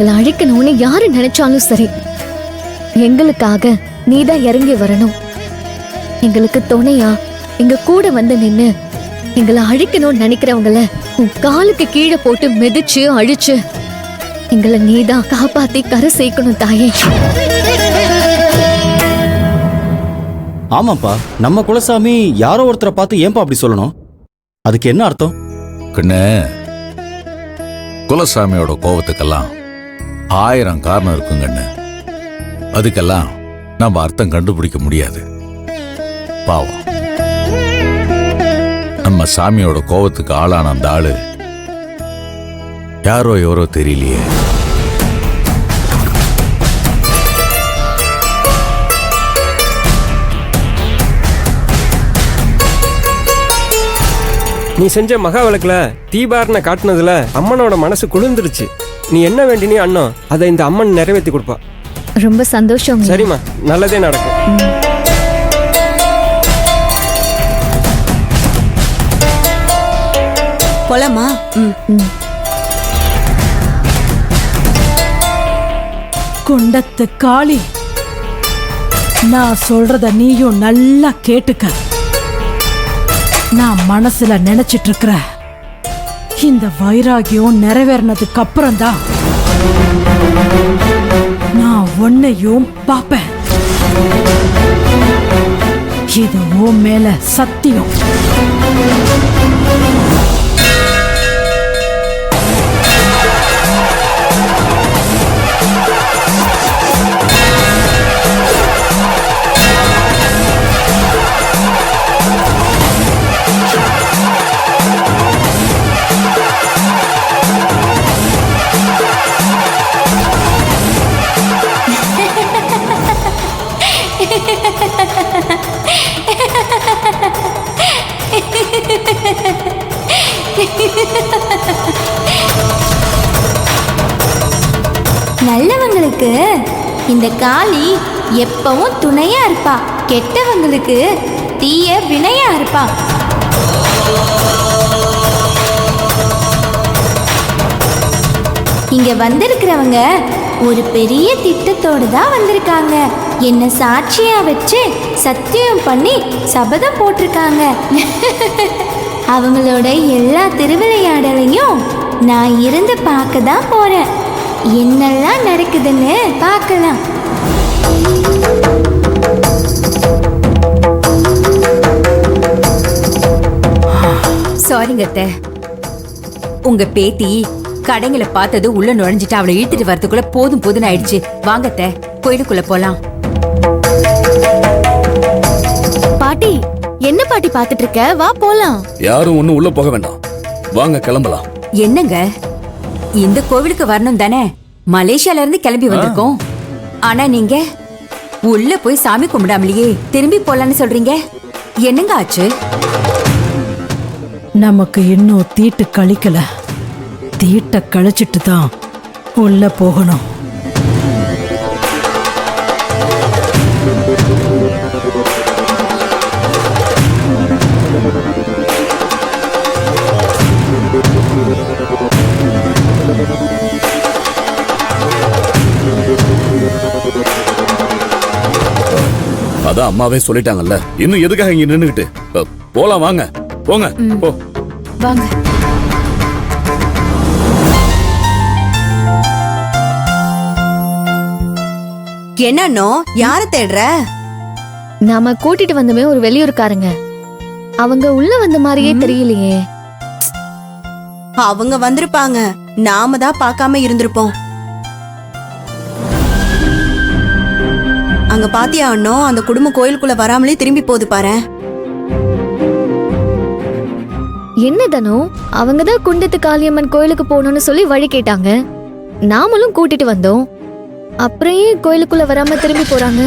எங்களை அழிக்கணும்னு யாரு நினைச்சாலும் சரி, எங்களுக்காக நீதான் இறங்கி வரணும். எங்களுக்கு துணையா எங்க கூட வந்து நின்னு எங்களை அழிக்கணும்னு நினைக்கிறவங்கள உன் காலுக்கு கீழே போட்டு மிதிச்சு அழிச்சு எங்களை நீதான் காப்பாத்தி கரை சேர்க்கணும் தாயே. ஆமாப்பா, நம்ம குலசாமி யாரோ ஒருத்தரை பார்த்து ஏன்பா அப்படி சொல்லணும்? அதுக்கு என்ன அர்த்தம்? கண்ணு, குலசாமியோட கோபத்துக்கெல்லாம் 1000 காரணம் இருக்குங்கண்ணு. அதுக்கெல்லாம் நம்ம அர்த்தம் கண்டுபிடிக்க முடியாது. பாவம், நம்ம சாமியோட கோபத்துக்கு ஆளான அந்த ஆளு யாரோ எவரோ தெரியலையே. நீ செஞ்ச மகா விளக்குல தீபாரணை காட்டுனதுல அம்மனோட மனசு குளிர்ந்துருச்சு. நீ என்ன வேண்டினே அண்ணன் அதை இந்த அம்மன் நிறைவேற்றி கொடுப்பா. ரொம்ப சந்தோஷம். சரிம்மா, நல்லதே நடக்கும். போலாமா? குண்டத்து காளி, நான் சொல்றத நீயும் நல்லா கேட்டுக்க. நான் மனசுல நினைச்சிட்டு இருக்கிற இந்த வைராகியம் நிறைவேறினதுக்கு அப்புறம் தான் நான் உன்னையும் பாப்பேன். இது உன் மேல சத்தியம். நல்லவங்களுக்கு இந்த காளி எப்பவும் துணையா இருப்பா, கெட்டவங்களுக்கு தீய வினையா இருப்பா. இங்க வந்திருக்கிறவங்க ஒரு பெரிய திட்டத்தோடு தான் வந்திருக்காங்க. என்ன சாட்சியா வச்சு சத்தியம் பண்ணி சபதம் போட்டிருக்காங்க. அவங்களோட எல்லா திருவிளையாடலையும் நான் இருந்து பார்க்க தான் போறேன். என்னெல்லாம் நடக்குதுன்னு பார்க்கலாம். சாரிங்க அத்தை, உங்க பேத்தி கடைங்களை பார்த்தது உள்ள நுழைஞ்சிட்டு அவளை இழுத்துட்டு வரதுக்குள்ள போதும் போதுன்னு ஆயிடுச்சு. வாங்க அத்தை, கோயிலுக்குள்ள போலாம். பாட்டி, என்ன பாட்டி பாத்துட்டு இருக்க? வா போலாம். யாரும் ஒண்ணு உள்ள போக வேண்டாம், வாங்க கிளம்பலாம். என்னங்க, இந்த கோவிலுக்கு வரணும் தானே மலேசியால இருந்து கிளம்பி வந்திருக்கோம். ஆனா நீங்க உள்ள போய் சாமி கும்பிடாமலையே திரும்பி போலான்னு சொல்றீங்க. என்னங்க ஆச்சு? நமக்கு இன்னும் தீட்டு கழிக்கல. தீட்ட கழிச்சிட்டு தான் உள்ள போகணும். அதான் அம்மாவே சொல்லிட்டாங்கல்ல, இன்னும் எதுக்காக இங்க நின்னுகிட்டு? போலாம் வாங்க, போங்க போ. வாங்க. என்னன்னோ யார தேடுற? நாம கூட்டிட்டு வந்தமே ஒரு வெளியூர்காரங்க. அவங்க உள்ள வந்த மாதிரியே தெரியலையே. அவங்க வந்திருப்பாங்க, நாம தான் பார்க்காம இருந்திருப்போம். அங்க பாத்தியா அண்ணோ, அந்த குடும்பம் கோயிலுக்குள்ள வராமலே திரும்பி போகுது பாரு. என்னதனோ, அவங்கதான் குண்டத்து காளியம்மன் கோயிலுக்கு போகணும்னு சொல்லி வழி கேட்டாங்க. நாமளும் கூட்டிட்டு வந்தோம். அப்புறம் ஏன் கோயிலுக்குள்ள வராம திரும்பி போறாங்க?